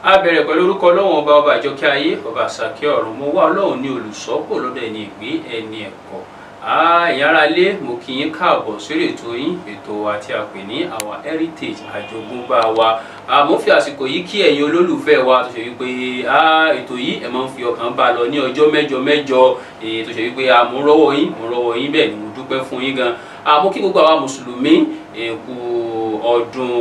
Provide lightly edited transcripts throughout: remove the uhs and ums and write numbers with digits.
A bẹ̀rẹ̀ pẹ̀lú orúkọ Ọlọ́run ọba àjọkẹ́ ayé, ọba àsàkẹ́ ọ̀run. Mo wá Ọlọ́run ní olùṣọ́pọ̀ lọ́dọ̀ ẹni ìgbé ẹni ẹ̀kọ́. Ẹ̀yin ará ilé, mo kí yín káàbọ̀ sórí ètò yín, ètò wa tí a pè ní Our Heritage, àjogúnbá wa. Mo fi àsìkò yìí kí ẹ̀yin olólùfẹ́ wa tó ṣe wípé ètò yìí ẹ máa ń fi ọkàn bá lọ ní ọjọ́ mẹ́jọ tó ṣe wípé mo rọ́wọ́ yín bẹ́ẹ̀ ni mo dúpẹ́ fún yín gan. Mo kí gbogbo àwa mùsùlùmí kú ọdún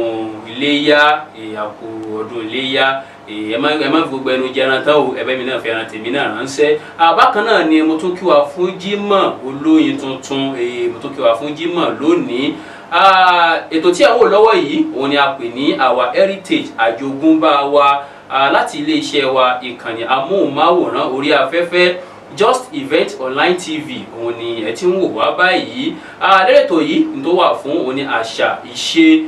iléyá, àkú ọdún iléyá. Ẹ má fi gbogbo ẹnu jẹran tán o, ẹ̀bẹ̀ mi náà fẹ́ràn tèmi náà ránṣẹ́. Bákan náà ni mo tún kí wa fún Jímọ̀ olóyin tuntun, mo tún kí wa fún Jímọ̀ lónìí. Ètò tí a wò lọ́wọ́ yìí òun ni a pè ní Our Heritage, àjogúnbá wa, láti iléeṣẹ́ wa ìkànnì amóhùnmáwòrán orí afẹ́fẹ́ Just Event Online TV. Òun ni ẹ ti ń wò wá báyìí. Lórí ètò yìí n tó wà fún òun ni àṣà, ìṣe,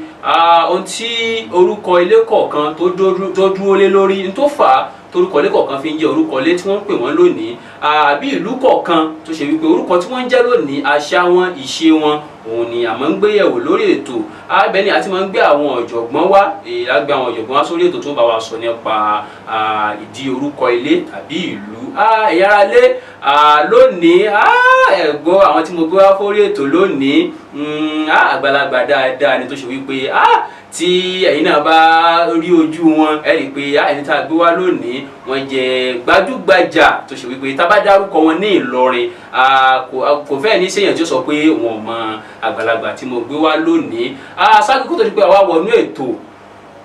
ohun tí orúkọ ilé kọ̀ọ̀kan tó dúró lé lórí, n tó fà á torúkọ ilé kọ̀ọ̀kan fi ń jẹ́ orúkọ ilé tí wọ́n ń pè wọ́n lónìí, àbí ìlú kọ̀ọ̀kan tó ṣe wípé orúkọ tí wọ́n ń jẹ́ lónìí, àṣà wọn, ìṣe wọn, òun ni a máa ń gbé yẹ̀wò lórí ètò. Bẹ́ẹ̀ ni a ti máa ń gbé àwọn ọ̀jọ̀gbọ́n wá, lágbé àwọn ọ̀jọ̀gbọ́n wá sórí ètò tó ń bá wa sọ nípa ìdí orúkọ ilé tàbí ìlú. Ẹ̀yin ará ilé, lónìí ẹ̀gbọ́n àwọn tí mo gbé wá sórí ètò lónìí, àgbàlagbà dáadáa ni tó ṣe wípé tí ẹ̀yin náà bá rí ojú wọn ẹ rí i pé ẹni tá a gbé wá lónìí wọ́n jẹ́ gbajúgbajà tó ṣe wípé tá a bá dárúkọ wọn ní Ìlọrin kò fẹ́ẹ̀ ní séèyàn tí ó sọ pé wọn mọ àgbàlagbà tí mo gbé wá lónìí. Ṣáájú kó tó di pé àwa wọnú ètò,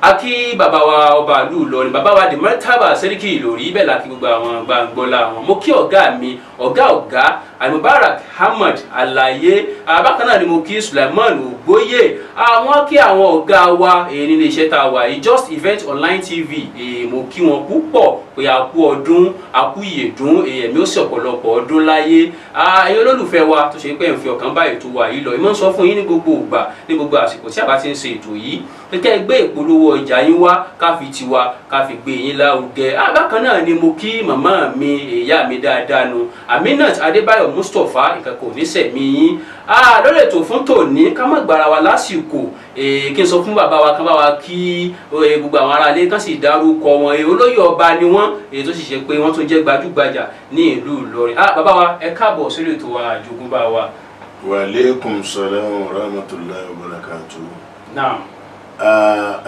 a kí bàbá wa ọba ìlú Ìlọrin, bàbá wa the Martaba Seriki Ìlọrí, bẹ́ẹ̀ la kí gbogbo àwọn gbàngbọ́lá wọn. Mo kí ọ̀gá mi, ọ̀gá Al-Mubarak Ahmad Alaye. Bákan náà ni mo kí Sulaiman Ogboye. Wọ́n kí àwọn ọ̀gá wa nílé iṣẹ́ tá a wà yìí Just Event Online TV. Mo kí wọn púpọ̀ pé a kú ọdún, a kú ìyèdún, ẹ̀mí ó sì ọ̀pọ̀lọpọ̀ ọdún láyé. Ẹ̀yin olólùfẹ́ wa tó ṣe pé ń fi ọkàn bá ètò wa yìí lọ, ìmọ̀ ń sọ fún yín ní gbogbo ìgbà, ní gbogbo àsìkò tí a bá ti ń ṣe ètò yìí, kẹ́kẹ́ gbé ìpolówó ọjà yín wá, ká fi tiwa ká fi gbé yín lárugẹ. Bákan náà ni mo kí màmá mi, ìyá mi dáadáa nu Aminat Adébáyọ̀ Mustapha, ìkẹ́kọ̀ọ́ oníṣẹ̀mí yín. Lórí ètò fún tòní, ká má gbára wa lásìkò, kí n sọ fún bàbá wa, kán bá wa kí gbogbo àwọn ará ilé, kán sì dárúkọ wọn. Olóyè ọba ni wọ́n, tó sì ṣe pé wọ́n tún jẹ́ gbajúgbajà ní ìlú Ìlọrin. Bàbá wa ẹ káàbọ̀ sórí ètò wa àjogúnbá wa. Wa alaikum salam wa rahmatullahi wa barakatuh. Naam.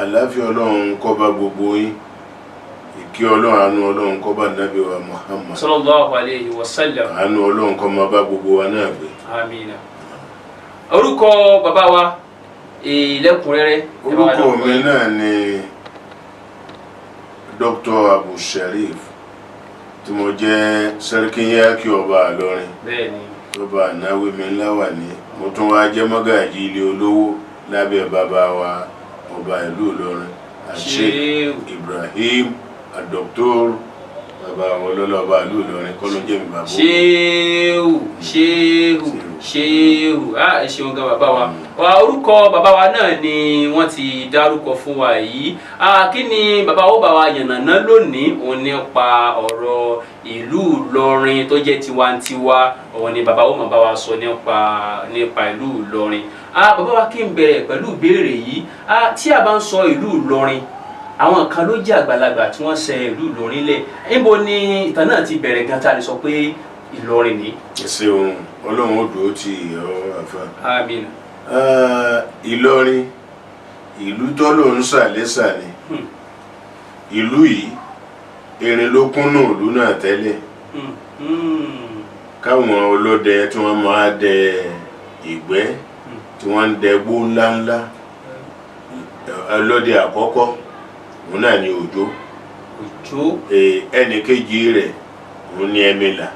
Àlàáfíà Ọlọ́run kó bá gbogbo yín, ìkẹ́ Ọlọ́run, àánú Ọlọ́run kó bá Nábì wa Muhammad sallallahu alayhi wa sallam. àánú Ọlọ́run kó máa bá gbogbo wa náà gbé. Àmín. Orúkọ bàbá wa lẹ́kùnrẹ́rẹ́. Orúkọ mi náà ni Dr. Abu Sharif, tí mo jẹ́ Seriki Yaki ọba Ìlọrin. Bẹ́ẹ̀ni. Ọba Ànáwí mi ńlá wà ní. Mo tún wá jẹ́ mọ́gàjí ilé olówó lábẹ́ bàbá wa ọba ìlú Ìlọrin, Sheikh Ibrahim Dr. bàbá àwọn olólọ́ba ìlú Ìlọrin kọ́ ló jẹ́ mi bàbá. Shehu. Ẹ ṣeun gan bàbá wa. Orúkọ bàbá wa náà ni wọ́n ti dárúkọ fún wa yìí. Kí ni bàbá ó bá wa yànnàná lónìí? Òun nípa ọ̀rọ̀ ìlú Ìlọrin tó jẹ́ tiwantiwa. Òun ni bàbá ó máa bá wa sọ nípa ìlú Ìlọrin. Bàbá wa kí n bẹ̀rẹ̀ pẹ̀lú ìbéèrè yìí. Tí a bá ń sọ ìlú Ìlọrin, àwọn kan ló jẹ́ àgbàlagbà tí wọ́n ṣe ìlú Ìlọrin lẹ̀. Níbo ni ìtàn náà ti bẹ̀rẹ̀ gan tá a lè sọ pé Ìlọrin ni? Ṣeun, Ọlọ́run ó dúró ti ọ àfa. Àmín. Ìlọrin, ìlú tọ́lọ̀ ń sàlẹ́sà ni. Ìlú yìí erin ló kúnnù ìlú náà tẹ́lẹ̀. Káwọn ọlọ́dẹ tí wọ́n máa dẹ ìgbẹ́, tí wọ́n ń dẹ gbó ńláńlá, ọlọ́dẹ àkọ́kọ́ òun náà ni Òjó. Ẹnì kejì rẹ̀ òun ni Ẹ̀mìlà.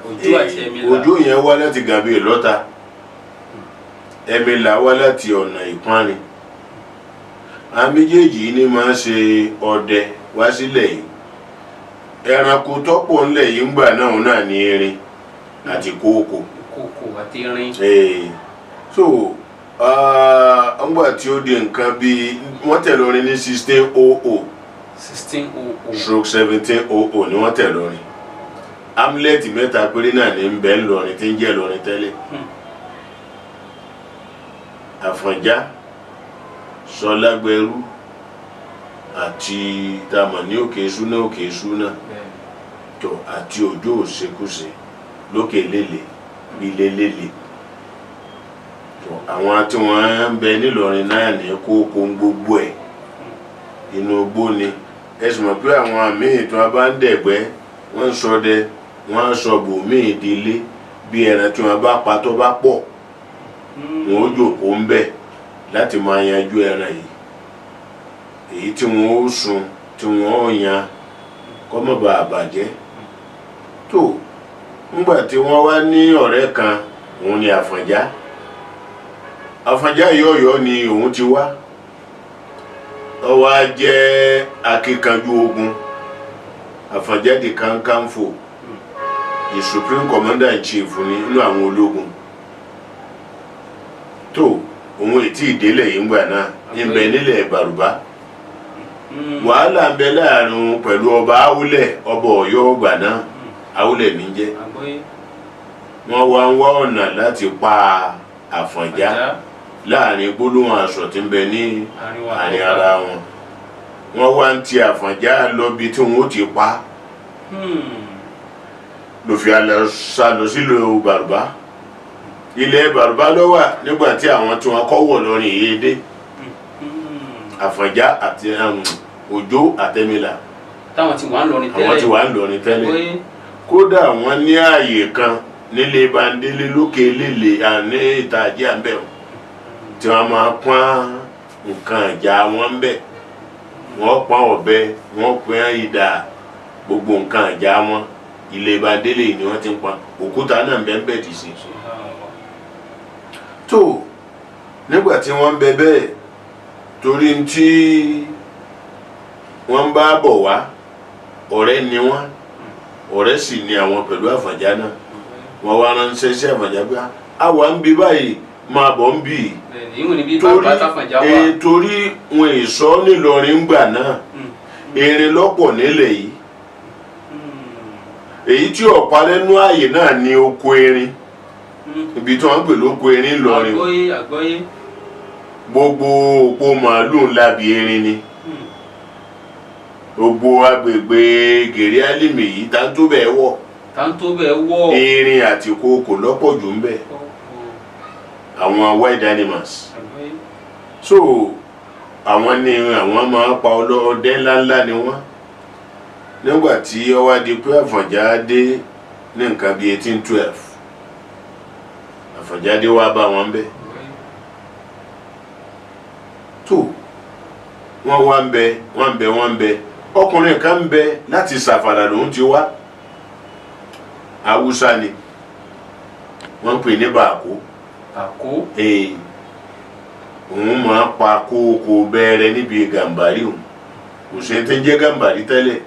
Òjó àti Ẹ̀mìlà. Òjó yẹn wá láti Gàbí Ìlọ́ta, Ẹ̀mìlà wá láti ọ̀nà Ìpánrin. Àwọn méjèèjì ní máa ń ṣe ọdẹ wá sílẹ̀ yìí. Ẹranko tọ́pọ̀ ńlẹ̀ yìí ń gbà náà ní erin àti kókò. Kókò àti erin. So ńgbà tí ó di nǹkan bí wọ́n tẹ̀ lórin ní 1600 1700 ni wọ́n tẹ̀ lórin. Hamlet mẹ́ta péré náà ní ń bẹ ńlọrin tí ń jẹ́ Ìlọrin tẹ́lẹ̀. Àfọ̀njá, Sọlágbẹrú, àti tamọ̀ ní òkè súná tó àti òjò òṣekúṣe lókè lélẹ̀ ilé lélẹ̀ tó àwọn tí wọ́n ń bẹ nílọrin náà ní kókó gbogbo ẹ̀ inú igbó ni ẹ̀sùn mọ̀ pé àwọn míì tí wọ́n bá ń dẹ̀gbẹ́ wọ́n ń ṣọdẹ wọ́n á sọ bòmíì dílé bí ẹran tí wọ́n bá pa tó bá pọ̀ wọ́n ó jòkó ń bẹ̀ láti máa yanjú ẹran yìí èyí tí wọ́n ó sun tí wọ́n ó yan kó má bàa bàjẹ́ tó ńgbà tí wọ́n wá ní ọ̀rẹ́ kan òun ni Àfọ̀njá yìí Ọ̀yọ́ ni òun ti wá ó wá jẹ́ akíkanjú ogun Àfọ̀njá di Kakanfò the supreme commander in chief ni nínú àwọn ológun tó òun ètí ìdélẹ̀ yìí ńgbà náà ń bẹ nílẹ̀ Bàrùbá wàhálà ń bẹ láàrin pẹ̀lú ọba Awúlẹ̀ ọba Ọ̀yọ́ ọgbà náà Awúlẹ̀ ní jẹ́ wọ́n wá ń wá ọ̀nà láti pa Àfọ̀njá láàrin gbólóhùn aṣọ tí ń bẹ ní àárín ara wọn wọ́n wá ń ti Àfọ̀njá lọ bí tí wọ́n ó ti pa ló fi sá lọ sílùú Bàrùbá ilẹ̀ Bàrùbá ló wà nígbà tí àwọn tí wọ́n kọ́ wọ̀ lọ́rin yìí dé Àfọ̀njá àti Òjó àtẹ́mílà táwọn ti wà ń lọrin tẹ́lẹ̀ kódà wọ́n ní ààyè kan nílé Bándélé lókè lélẹ̀ àní ìtàjì àbẹ̀ tí wọ́n máa pọ́n nǹkan ìjà wọn bẹ̀ wọ́n pọ́n ọ̀bẹ wọ́n pọ́n idà gbogbo nǹkan ìjà wọn ilé Bándélé ni wọ́n ti ń pọ́n òkúta náà bẹ́ẹ̀ dì sí tó nígbà tí wọ́n bẹ bẹ́ẹ̀ torí tí wọ́n bá bọ̀ wá ọ̀rẹ́ ni wọ́n ọ̀rẹ́ sì ni àwọn pẹ̀lú Àfọ̀njá náà wọ́n wá ránṣẹ́ sí Àfọ̀njá pé àwa ń bí báyìí máa bọ̀ ń bì torí wọn èso nílọrin gbà náà erin lọ́pọ̀ nílẹ̀ yìí èyí tí ọ̀pá lẹ́nu ààyè náà ni oko erin ibi tí wọ́n ń pè lóko erin lọrin gbogbo òpó màálù ńlá bí erin ni gbogbo agbègbè Gèrè Álímì yìí tá ń tó bẹ́ẹ̀ wọ̀ erin àti kòkò lọ́pọ̀ jù ń bẹ àwọn wild animals so àwọn ni àwọn máa pa ọlọ́dẹ ńláńlá ni wọ́n nígbà tí ó wá di pé Àfọ̀njá dé ní nǹkan bíi 1812 Àfọ̀njá dé wá bá wọn bẹ́ẹ̀ tó wọ́n wá ń bẹ ọkùnrin kan ń bẹ láti Sàfàrà lòun ti wá Haúsá ni wọ́n ń pè ní Bàkó òun máa pa kókó bẹ́ẹ̀rẹ̀ níbi Gàmbàrí òun kò sí tí ń jẹ́ Gàmbàrí tẹ́lẹ̀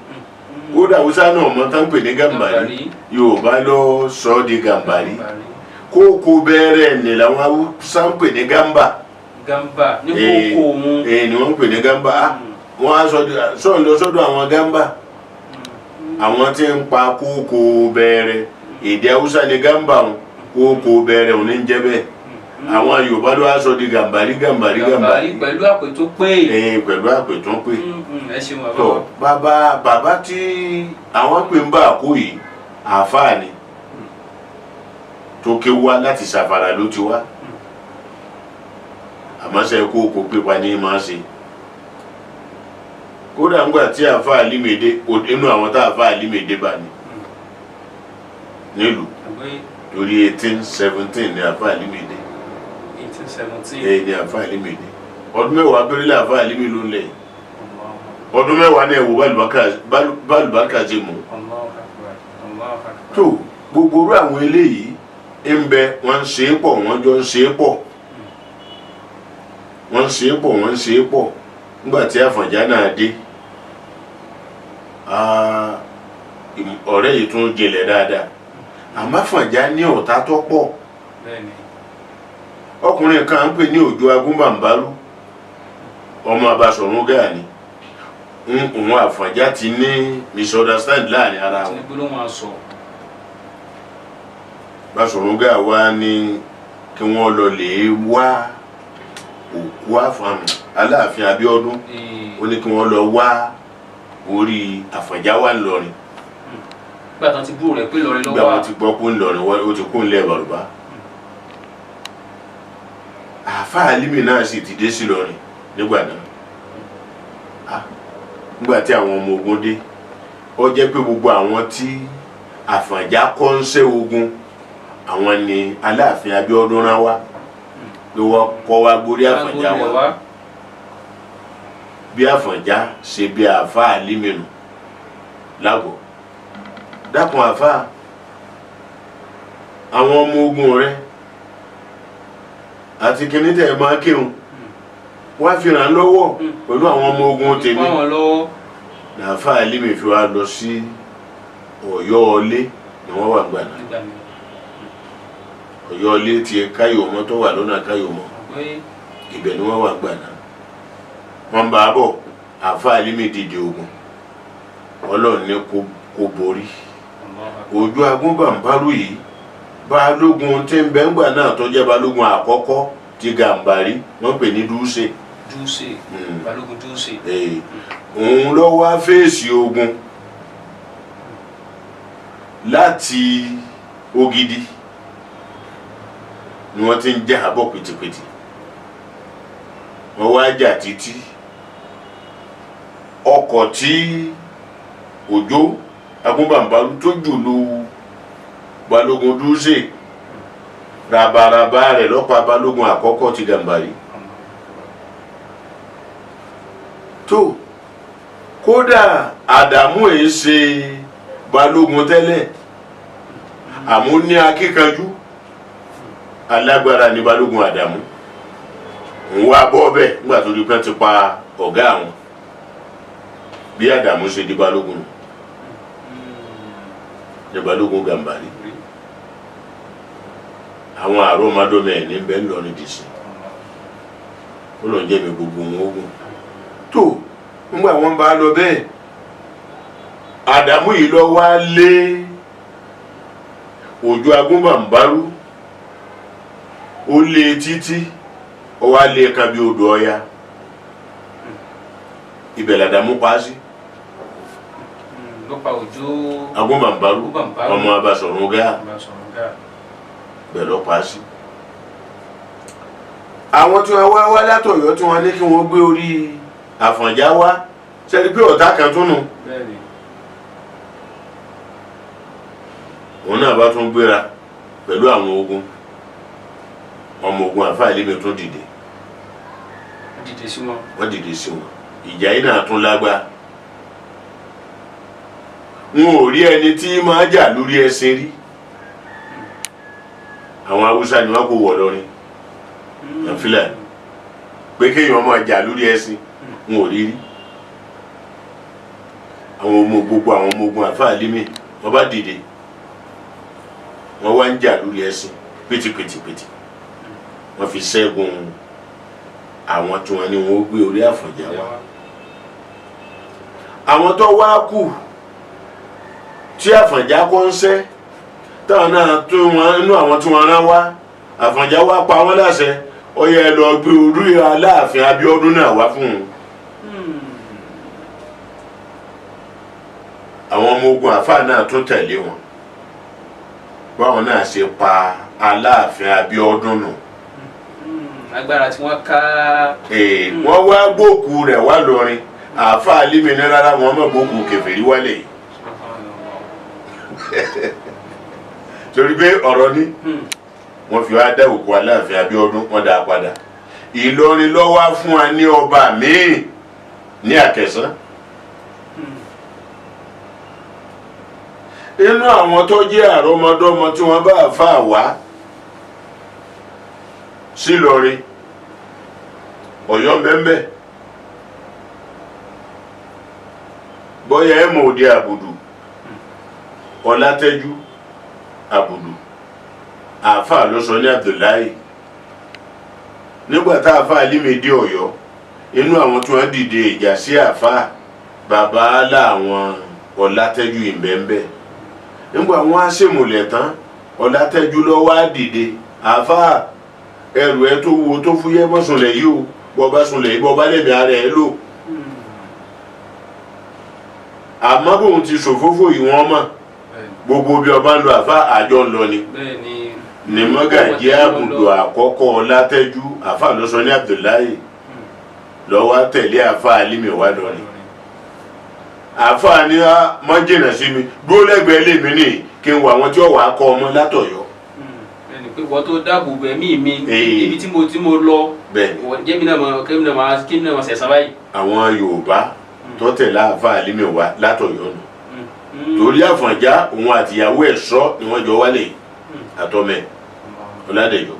kódà Haúsá náà mọ̀ tán pè ní Gàmbàrí Yorùbá ló sọ di Gàmbàrí kókó bẹ́ẹ̀rẹ̀ ni làwọn Haúsá ń pè ní Gàmbà ní kókó wọn ni wọ́n ń pè ní Gàmbà wọ́n á sọ lọ sọ́dọ̀ àwọn Gàmbà àwọn tí ń pa kókó bẹ́ẹ̀rẹ̀ èdè Haúsá ni Gàmbà wọn kókó bẹ́ẹ̀rẹ̀ òun ní ń jẹ́ bẹ́ẹ̀ àwọn Yorùbá ló wá sọ di Gàmbàrí pẹ̀lú àpètún pé pẹ̀lú àpètún pé ẹ ṣeun bàbá tí àwọn pè ń Bàkó yìí àáfàá ni tó kéwú wá láti Sàfàrà ló ti wá àmọ́sẹ́ kókó pípa ní máa ṣe kódà ńgbà tí àáfàá Àlímèdé inú àwọn tá àáfàá Àlímèdé bá ní nílùú torí 1817 ni àáfàá Àlímèdé ní àáfàá Àlímèdé ọdún mẹ́wàá péré lé àáfàá Àlímèdé ló ń lẹ̀ ọdún mẹ́wàá ní ẹ̀wò bálùbákà ṣe mú tó gbogbo orú àwọn eléyìí ń bẹ wọ́n ń ṣe é pọ̀ wọ́n jọ ń ṣe é pọ̀ wọ́n ń ṣe é pọ̀ nígbà tí Àfọ̀njá náà dé ọ̀rẹ́ yìí tún jinlẹ̀ dáadáa àmọ́ Àfọ̀njá ní ọ̀tá tó pọ̀ ọkùnrin kan ń pè ní Òjó Agúnbàmbálú ọmọ Abasọ̀rún Gáà ni òun Àfọ̀njá ti ní misunderstand láàrin ara wọn Basọ̀rún Gáà wá ní kí wọ́n lọ lè wá òkú àfàmì Aláàfin Abíọ́dún ó ní kí wọ́n lọ wá orí Àfọ̀njá wà ńlọrin. nígbà tán ti búrò rẹ̀ pé Ìlọrin ló wà. nígbà wọn ti gbọ́ pé ńlọrin ó ti kú ńlẹ̀ Yorùbá. Àfáà Álímì náà sì ti dé sí Ìlọrin nígbà náà. Nígbà tí àwọn ọmọ ogun dé ó jẹ́ pé gbogbo àwọn tí Àfọ̀njá kọ́ ń ṣe ogun àwọn ni Aláàfin Abíọ́dún rán wá ló wọ́n kọ́ wá gbórí Àfọ̀njá wá. Bí Àfọ̀njá ṣe bí Àfáà Álímì nù lágọ̀ọ́. Dákun àfáà, àwọn ọmọ ogun rẹ àti kìíní tẹ̀ máa kírun wá fi ràn lọ́wọ́ pẹ̀lú àwọn ọmọ ogun tèmi. Àfáà Álímì fi wá lọ sí Ọ̀yọ́ Ọlé ni wọ́n wà gbàdá. Ọ̀yọ́ Ọlé ti Káyọ̀mọ́ tó wà lọ́nà Káyọ̀mọ́ ibẹ̀ ni wọ́n wà gbàdá. Wọ́n bá a bọ̀ Àfáà Álímì dìde ogun Ọlọ́run ní kó borí. Òjò Agúnbàmbárù yìí balógun tí ń bẹ ńgbà náà tó jẹ́ balógun àkọ́kọ́ ti Gàmbàrí wọ́n pè ní Dúsè. Balógun Dúsè. Òun ló wá fèsì ogun láti Ògidì ni wọ́n ti ń jà bọ̀ pìtìpìtì. Wọ́n wá jà títí ọkọ̀ tí Òjò Agúnbàmbárù tó jùlù balógun Dúsè rabaraba rẹ̀ lọ́pàá balógun àkọ́kọ́ ti Gàmbàrí. Tó kódà Àdàmú èé ṣe balógun tẹ́lẹ̀ àmọ́ ní akíkanjú alágbára ní balógun Àdàmú. Òun wá bọ́ bẹ́ẹ̀ nígbà tó di pé ti pa ọ̀gá àwọn bí Àdàmú ṣe di balógun nù. Balógun Gàmbàrí àwọn àrọ́mọdọ́mọ ẹ̀ ní bẹ́ẹ̀ lọ́rin dìsí ó lọ jẹ́ mi gbogbo wọn ogun. Tó nígbà wọn bá lọ bẹ́ẹ̀ Àdàmú yìí lọ wá lé Òjò Agúnbàmbárù ó lé títí ó wá lé kan bí odò Ọya ibẹ̀ l'Àdàmú pa á sí. Òjò Agúnbàmbárù ọmọ Abasọ̀run Gáà bẹ́ẹ̀ lọ pa á sí. Àwọn tí wọ́n wá látọ̀yọ́ tí wọ́n ní kí wọ́n gbé orí Àfọ̀njá wá sẹ́ni pé ọ̀tá kan tún nù. Òun náà bá tún gbéra pẹ̀lú àwọn ogun ọmọ ogun Àfáà Álímì tún dìde. Wọ́n dìde sí wọn. Ìjà yìí náà tún lágbá. Wọn ò rí ẹni tí máa jà lórí ẹṣin rí. Àwọn Haúsá ni wọ́n kò wọ̀ lọ́rin Fúlàní pé kéèyàn máa jà lórí ẹṣin wọn ò rí rí. Àwọn ọmọ gbogbo àwọn ọmọ ogun Àfáà Álímì wọ́n bá dìde wọ́n wá ń jà lórí ẹṣin pìtìpìtìpìtì wọ́n fi ṣẹ́gun àwọn tí wọ́n ní wọ́n gbé orí Àfọ̀njá wá. Àwọn tó wá kù tí Àfọ̀njá kọ́ ń ṣẹ́ táwọn náà tó wọn inú àwọn tí wọ́n rán wá Àfọ̀njá wá pa wọ́n láṣẹ ó yẹ lọ gbé orí Aláàfin Abíọ́dún náà wá fún un. Àwọn ọmọ ogun Àfáà náà tún tẹ̀lé wọn báwọn náà ṣe pa Aláàfin Abíọ́dún nù. Agbára tí wọ́n ká. Wọ́n wá gbókù rẹ̀ wá lọ́rin Àfáà Álímì ní rárá wọn mọ̀ gbókù kèfèrí wálé yìí. Torí pé ọ̀rọ̀ ní wọ́n fi wá dá òkú Aláàfin Abíọ́dún wọ́n dá padà. Ìlọrin ló wá fún wa ní ọba míì ní Àkẹ̀sán. Inú àwọn tó jẹ́ àrọ́mọdọ́mọ tí wọ́n bá Àfáà wá sí Ìlọrin Ọ̀yọ́ mbẹ́mbẹ́ bọ́yá ẹ̀mọ̀ òde àbùdù Ọlátẹ́jú àbùdù Àfáà ló sọ ní Abdullahi. Nígbà tá Àfáà Álímì dé Ọ̀yọ́ inú àwọn tí wọ́n dìde ìjà sí Àfáà bàbá láwọn Ọlátẹ́jú ìmbẹ́mbẹ́. Nígbà wọn á ṣèmùlẹ̀ tán Ọlátẹ́jú ló wá dìde Àfáà ẹrù ẹ tó wo tó fúyẹ́ mọ́ sùnlẹ̀ yìí o bọ́ bá sùnlẹ̀ yìí bọ́ bá lẹ́mí ara ẹ lò àmọ́ bóun ti ṣòfófó ìwọ̀n mọ̀ gbogbo bí ọba ń lo àfa àjọ ń lọ ni mọ́gàjí àbùdó àkọ́kọ́ látẹ́jú àfa ló sọ ní Abdullahi lọ́wọ́ tẹ̀lé àfa Alimi wá lọ ni àfa ni mọ́jìnà sí mi dúró lẹ́gbẹ̀ẹ́ lèmi ní kí n wọ àwọn tí ó wà á kọ́ ọmọ látọ̀yọ́. pé wọ́n tó dáàbò bẹ̀mí mi ibi tí mo lọ jẹ́mi náà mọ̀ sẹ̀sán báyìí. àwọn Yorùbá tó tẹ̀lé àfa Alimi wá látọ̀yọ́ nù torí Àfọ̀njá òun àtìyàwó ẹ̀ sọ ni wọ́n jọ wálé àtọ́mẹ́ Ọládẹ̀jọ.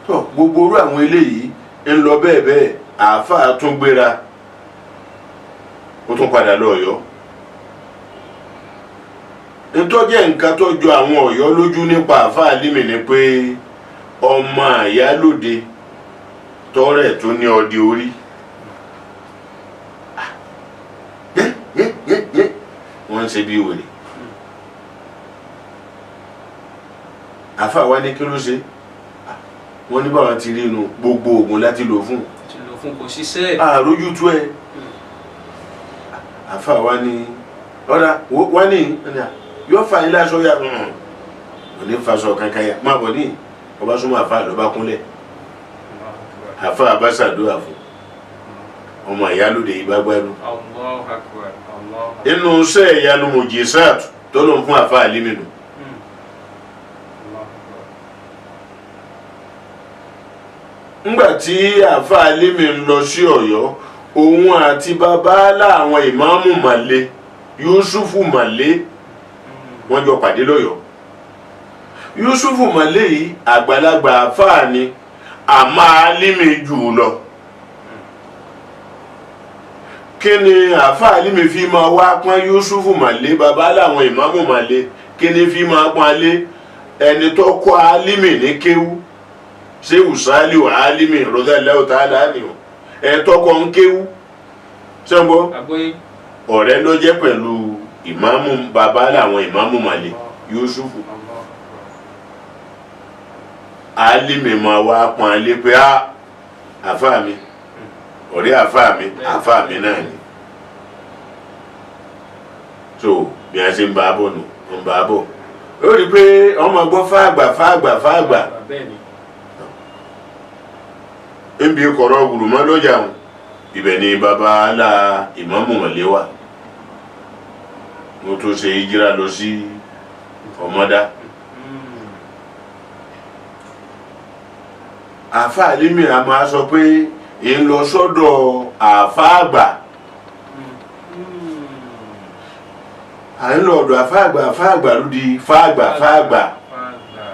tó gbogbo orú àwọn eléyìí ń lọ bẹ́ẹ̀ bẹ́ẹ̀ àáfàá tún gbéra ó tún padà lọ Ọ̀yọ́ ntọ́jẹ́ nǹkan tó jọ àwọn Ọ̀yọ́ lójú nípa àáfàá Alimi ni pé ọmọ Ìyálóde tọ́rẹ̀ tó ní ọdẹ orí wọ́n ń ṣe bí wèrè àáfàá wa ní kí ló ṣe wọ́n ní báwọn ti rí inú gbogbo oògùn láti lò fún kò ṣiṣẹ́ àrójú tú ẹ àfa wa ni ọ̀dà wọ́n ní yóò fa ilé aṣọ ya wọ́n ní faṣọ kankan ya má bọ̀ ní ọba súnmọ́ àfa lọ́ba kúnlẹ̀ àfa abáṣàdúrà fún ọmọ Ìyálóde yìí bá gbádùn inú iṣẹ́ ìyanu mùjísàtù tó ló ń fún àfa Alimi nù. ngbàtí àfa Alimi ń lọ sí Ọ̀yọ́ òun àti bàbá láwọn ìmáàmù Màlé Yusufu Màlé wọ́n jọ pàdé lọ́yọ́ Yusufu Màlé yìí àgbàlagbà àfáà ni àmọ́ Alimi jù ú lọ kí ni àfáà Alimi fi máa wá pọ́n Yusufu Màlé bàbá láwọn ìmáàmù Màlé kí ni fi máa pọ́n alé ẹni tó kọ́ Alimi ní kéwú ṣé usali wa Alimi radiyallahu ta'ala ni o tọkọ ń kéwú sẹ́ńbọ́ ọ̀rẹ́ ló jẹ́ pẹ̀lú ìmáàmù bàbá làwọn ìmáàmù Màlé Yusufu Alimi máa wá pọ́n alé pé àfáà mi ọ̀rẹ́ àfáà mi náà ni so bí a ṣe ń bá a bọ̀ nù ń bá a bọ̀ ó rí i pé ọmọ gbọ́ fáàgbà nbí kọ̀rọ̀ gbùrùmọ́ lọ́jà wọn ibẹ̀ ni baba ala ìmáàmù Màlé wà mo tó ṣe hijira lọ sí Ọmọdá àfa Alimi a máa sọ pé ń lọ sọ́dọ̀ àfa àgbà à ń lọ ọ̀dọ̀ àfa àgbà ló di fáàgbà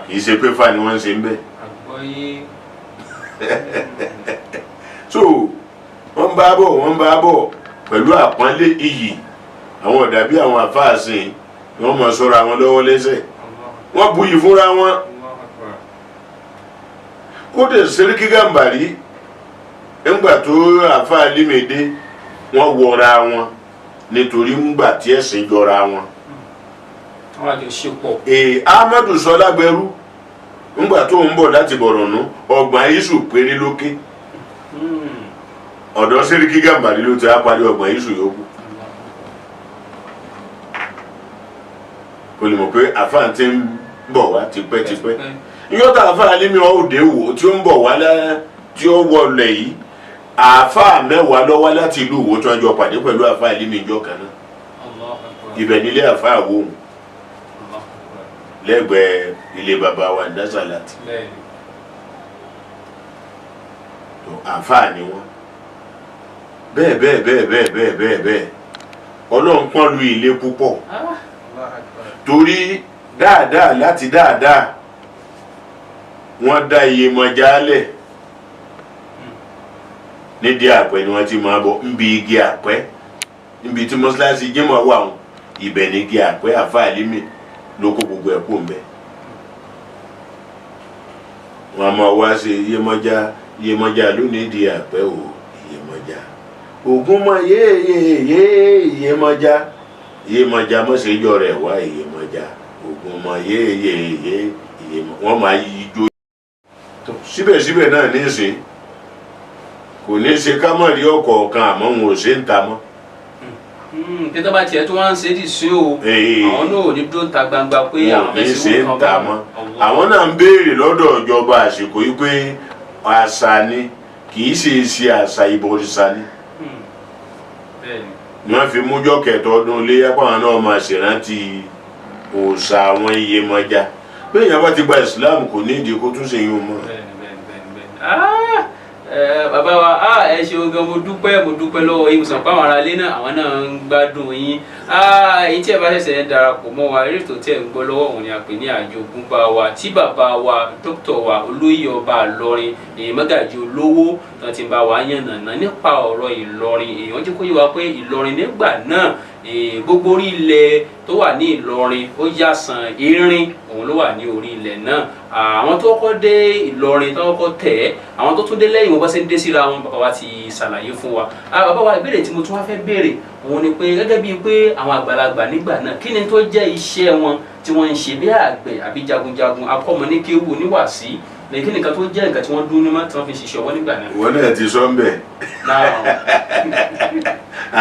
kì í ṣe pé fa ni wọ́n ń ṣe ń bẹ̀. so wọ́n bá bọ̀ pẹ̀lú àpọ́nlé iyì àwọn ọ̀dà bí àwọn àfáàsìn wọ́n mọ̀ sọ́ra wọn lọ́wọ́ lẹ́sẹ̀ wọ́n buyì fúnra wọn kódé Sẹ́ríkì Gàmbàrí ńgbà tó àfa Alimi dé wọ́n wọra wọn nítorí ńgbà tí ẹ̀sìn jọra wọn. Ahmadu Sọlágbẹrú ńgbà tó ń bọ̀ láti Bọ̀rọ̀nú ọgbọ̀n iṣu péré lókè ọ̀dọ̀ Sẹ́ríkì Gàmbàrí ló ti á parí ọgbọ̀n iṣu yòókù. kò lè mọ̀ pé àfáà ti ń bọ̀ wá tipẹ́tipẹ́ yọ́tà àfáà Alimi òde wò tí ó ń bọ̀ wá tí ó wọlé yìí àfáà mẹ́wàá lọ́wọ́ láti ìlú Ìwó tí wọ́n jọ pàdé pẹ̀lú àfáà Alimi ìjọ kan náà ibẹ̀ nílé àfáà wò ó lẹ́gbẹ̀ẹ́ ilé bàbá wa Dasalati àfáà ni wọ́n bẹ́ẹ̀ Ọlọ́run pọ́n lu ilé púpọ̀ torí dáadáa láti dáadáa wọ́n dá Iyemọja lẹ̀ nídìí àpẹ ni wọ́n ti máa bọ̀ nbí igi àpẹ nbí tí mọ́ṣáláṣí Jímọ̀ wà wọn ibẹ̀ ní igi àpẹ àfáà Alimi ló kó gbogbo ẹ̀ kó mbẹ́ wọ́n máa wá sí Iyemọja lónìí di àpẹ o Iyemọja ògún mọ Iyemọja mọ́sẹ̀ẹ́jọ́ rẹ̀ wá Iyemọja ògún mọ wọ́n máa yí ijó. síbẹ̀síbẹ̀ náà nísìn kò ní ṣe ká mọ̀ rí ọ̀kọ̀ọ̀kan àmọ́ wọn ò ṣe ń ta mọ́. tètè bá tiẹ̀ tó wá ń ṣe dì sí o àwọn náà ò ní dúró ta gbangba pé àwọn fẹ́ ṣe ń ta mọ́. àwọn náà ń béèrè lọ́dọ̀ ìjọba àsìkò yìí pé àṣà ni kì í ṣe àṣà ìbọ̀rìṣà ni. wọ́n fi mújọ́ kẹtọ́ ọdún iléyá pàwọn náà máa ṣèrántí òòṣà àwọn Iyemọja pé èèyàn bá ti gba Islam kò ní ìdí kó tún ṣe yún mọ́. bàbá wa ẹ ṣeun gan, mo dúpẹ́ lọ́wọ́ yín, mo sọ pé àwọn ará ilé náà àwọn náà ń gbádùn yín. èyí tí ẹ bá ṣẹ̀ṣẹ̀ ń darapọ̀ mọ́ wa, eré ètò tí ẹ ń gbọ́ lọ́wọ́ òun ni a pè ní Àjogúnbá wa, tí bàbá wa dókítà wa olóyè ọba Ìlọrin Mọ́gàjí Olówó tó ti ń bá wa yànnàná nípa ọ̀rọ̀ Ìlọrin. èèyàn jẹ́ kó yé wa pé Ìlọrin nígbà náà gbogbo orí ilẹ̀ tó wà ní Ìlọrin ó yàsàn erin òun ló wà ní orí ilẹ̀ náà. àwọn tó kọ́kọ́ dé Ìlọrin tó kọ́kọ́ tẹ̀ ẹ́, àwọn tó tún dé lẹ́yìn wọn bá ṣe ń dé síra wọn, bàbá wa ti ṣàlàyé fún wa. bàbá wa ìbéèrè tí mo tún wá fẹ́ béèrè òun ni pé gẹ́gẹ́ bíi pé àwọn àgbàlagbà nígbà náà kí ni tó jẹ́ iṣẹ́ wọn tí wọ́n ń ṣe bí àgbẹ̀ àbí jagunjagun, akọ́mọ ní kéwú oníwàásí, kí nìkan tó jẹ́ nǹkan tí wọ́n dún ní mọ́ tí wọ́n fi ṣiṣẹ́ ọwọ́ nígbà náà. ìwọ náà ti sọ ń bẹ̀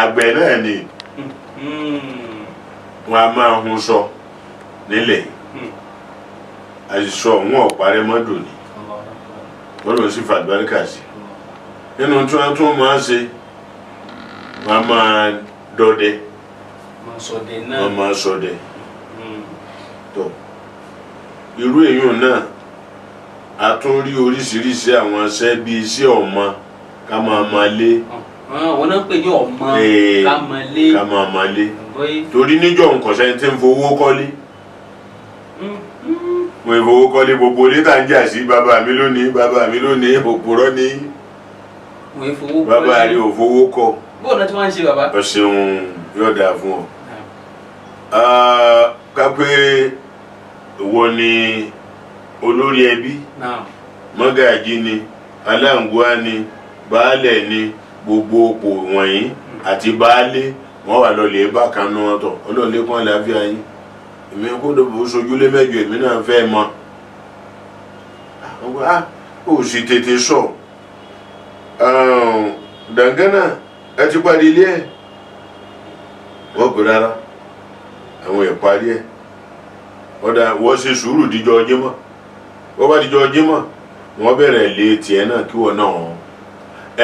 àgbẹ̀ náà ni wọn a máa hun sọ nílẹ̀ àìsọ wọn ò parẹ́ mọ́dò ni wọ́n lọ sí fàgbáríkà sí nínú tí wọ́n tún máa ń ṣe wọ́n a máa dọdẹ wọ́n máa ṣọdẹ tó irú èèyàn náà a tún rí oríṣiríṣi àwọn iṣẹ́ bíi iṣẹ́ ọmọ ká máa lé wọn náà ń pè ní ọmọ ká máa lé torí níjọ́ nǹkan sẹ́ni tí ń fowó kọ́lé wọ́n fowó kọ́lé gbogbo ilé tá ń jà sí bàbá mi lónìí òpùrọ́ ní bàbá rí ò fowó kọ́. bóun náà tí wọ́n ń ṣe bàbá. ọ ṣeun yóò dáa fún ọ. ká pé ìwọ ni olórí ẹbí mọ́gàjí ni aláǹgbá ni baálẹ̀ ni gbogbo òpò wọ̀nyí àti baálé wọ́n wà lọ́lẹ̀ bákan náà tọ̀ ọlọ́ọ̀lẹ́ kan láfíà yín èmi kó dọ̀bọ̀ sojúlé mẹ́jọ èmi náà fẹ́ mọ́ ó sì tètè sọ dàngánà ẹ ti parí ilé ẹ̀ wọ́n pè rárá àwọn ẹ̀ parí ẹ̀ ọ̀dà wọ́n ṣe sùúrù díjọ́ Jímọ̀ wọ́n bá díjọ́ Jímọ̀ wọ́n bẹ̀rẹ̀ lé tiẹ̀ náà kí wọ́n náà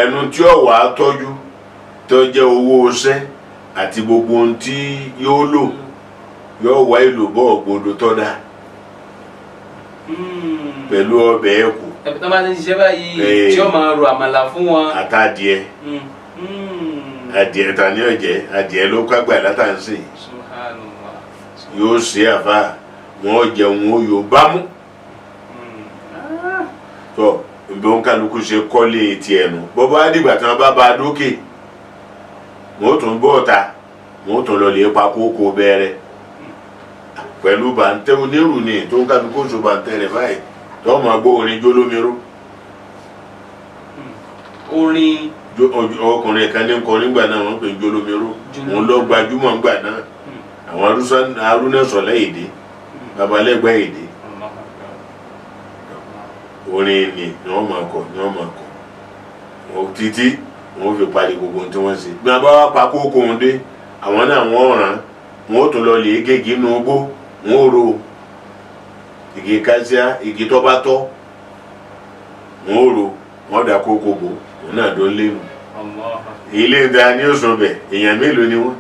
ẹnu tí ó wà á tọ́jú tó jẹ́ owó iṣẹ́ àti gbogbo ohun tí yóò lò yóò wá ìlú bọ́ ògbódò tó dáa pẹ̀lú ọbẹ̀ ẹ̀kú. ẹ̀bí tó máa ń ṣiṣẹ́ báyìí tí ó máa ro àmàlà fún wọn. àtàdìẹ adìẹ ta ní ọ̀jẹ̀ adìẹ ló kágbà látàǹsì yóò ṣe àfa wọn jẹun ó yóò bámú tó bí wọn kálukú ṣe kọ́lé tiẹ̀ nù bọ́ bá dìgbà tí wọ́n bá ba dókè wọ́n tún bọ́ ọ̀ta wọ́n tún lọ lè pa kókó bẹ̀rẹ̀ pẹ̀lú bàǹtẹ́ onírù ni tó ń kálukú oṣù bàǹtẹ́ rẹ̀ báyìí tó máa gbọ́ orin jólómiró. orin. ọkùnrin kan ní kọrin nígbà náà wọ́n pè ń jólómiró òun lọ gbajúmọ̀ nígbà náà àwọn Haruna Sọlá èdè babalẹ́gbẹ́ èdè orin ni wọ́n máa kọ títí wọ́n fi parí gbogbo tí wọ́n ṣe bí wọ́n bá wá pa kókó wọn dé àwọn náà wọ́n ràn wọ́n tún lọ lè gégi inú ogbó wọ́n ro igi kásíá igi tó bá tọ́ wọ́n ro wọ́n dà kókó bò wọ́n náà dó lénu ilé ìdá ní oṣù bẹ̀ èèyàn mélòó ni wọ́n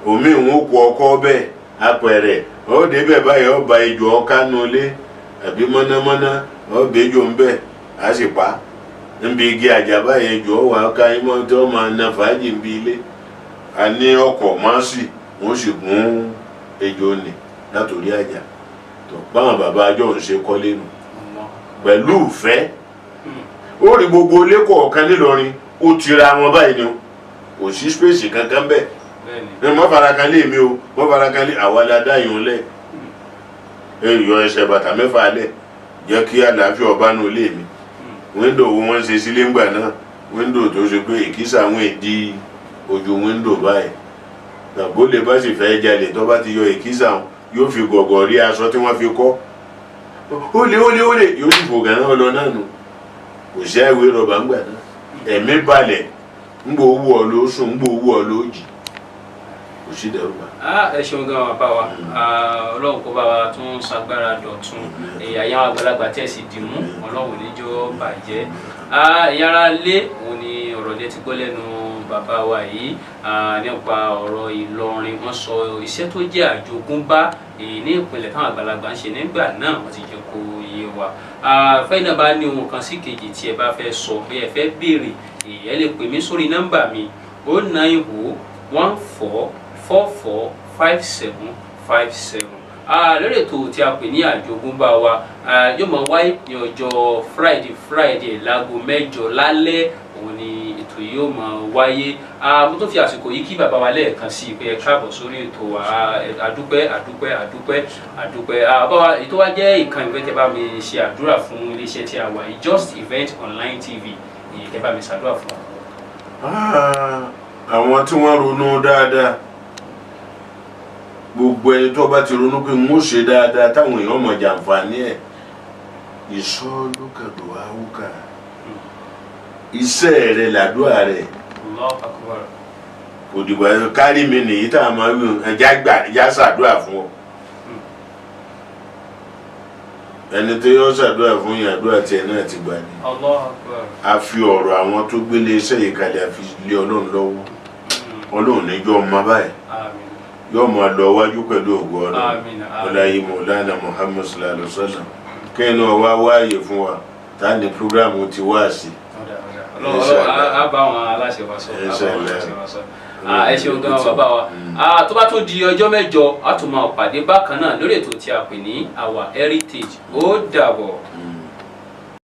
omi wọn kó ọkọ bẹ́ẹ̀ apẹ̀rẹ̀ ó débẹ̀ báyìí ọba ìjọ ọkánú lé àbí mọ́nàmọ́ná ọbẹ̀jọ ń bẹ̀ á sì pa níbi igi àjàbá yẹn jọ wà ká imọ́ tí wọ́n máa na fàájì níbi ilé a ní ọkọ̀ máàsì wọ́n sì gún ejò ní látòrí àjà tó báwọn bàbá àjọ ń ṣe kọ́lé nù pẹ̀lú ìfẹ́ ó rí gbogbo ilé kọ̀ọ̀kan nílọrin ó tira wọn báyìí ni kò sí spéèsì kankan bẹ́ẹ̀ ní mọ́ farakan lé mi o mọ́ farakan lé àwa la dá yìí lẹ̀ yọ ẹsẹ̀ bàtà mẹ́fà lẹ̀ jẹ́ kí àlàáfíà ọba nù lé mi wíńdò wo wọ́n ṣe sílé ńgbà náà wíńdò tó ṣe pé ìkísà àwọn èdè ojú wíńdò báyìí tàbó lè bá sì fẹ́ jalè tó bá ti yọ ìkísà yóò fi gọ̀gọ̀ rí aṣọ tí wọ́n fi kọ́ ó lé yóò sì fò gànà lọ náà nù kò sí ìwé rọ̀bà ń gbà náà ẹ̀mí balẹ̀ ń gbọ́ owó ọ ló sùn ń gbọ́ owó ọ ló jì kò sí dẹrù bá. ẹ ṣeun gan bàbá wa ọlọ́run kó bá wa tún ṣagbára dọ̀tun àyà àgbàlagbà tí ẹ sì dì mú ọlọ́run níjọ́ bàjẹ́ ìyára lé òun ni ọ̀rọ̀ lẹ ti gbọ́ lẹ́nu bàbá wa yìí nípa ọ̀rọ̀ Ìlọrin wọ́n sọ iṣẹ́ tó jẹ́ àjogúnbá ní ìpínlẹ̀ táwọn àgbàlagbà ń ṣe nígbà náà wọ́n ti jẹ́ kó yé wa fẹ́ẹ́ náà bá ní ohun kan sí kejì tí ẹ bá fẹ́ sọ bí ẹ fẹ́ béèrè ẹ lè pè mí sórí nọ́mbà mi 09014445757 lórí ètò tí a pè ní àjogúnbá wa yóò máa wáyé ní ọjọ́ Friday láago 8 lálẹ́ òun ni ètò yìí yóò máa wáyé mo tún fi àsìkò yìí kí bàbá wa lẹ́ẹ̀kan sí pé ẹ káàbọ̀ sórí ètò wa àdúpẹ́ bàbá wa ètò wa jẹ́ ìkànnì ìfẹ́ tẹ́ bá mi ṣe àdúrà fún iléeṣẹ́ tí a wà yìí Just Event Online TV tẹ́ bá mi ṣàdúrà fún wa. àwọn tí wọ́n ronú dáadáa gbogbo ẹni tó bá ti ronú pé mo ṣe dáadáa táwọn èèyàn mọ̀ jàǹfààní ẹ̀ ìsọlùkàdù àwùkà iṣẹ́ rẹ̀ làdúrà rẹ̀ kò dìbò kárí mi nìyí tá a máa wí ẹja gbà ẹja ṣàdúrà fún ọ ẹni tó yọ ṣàdúrà fún yín àdúrà tiẹ̀ náà ti gbà ní. a fi ọ̀rọ̀ àwọn tó gbélé iṣẹ́ yìí kalẹ̀ a fi lé Ọlọ́run lọ́wọ́ Ọlọ́run níjọ́ ọmọ báyìí yóò máa lọ wájú pẹ̀lú ògo Ọlọ́run ọláyé mọ̀lánà Muhammad sallallahu alaihi wasallam kẹ́hìn náà wá wáyé fún wa tá ní programu ti wá sí. a bá wọn aláṣẹ wa sọ ẹ ṣeun gan bàbá wa tó bá tún di ọjọ́ mẹ́jọ a tún máa pàdé bákan náà lórí ètò tí a pè ní Our Heritage ó dàbọ̀.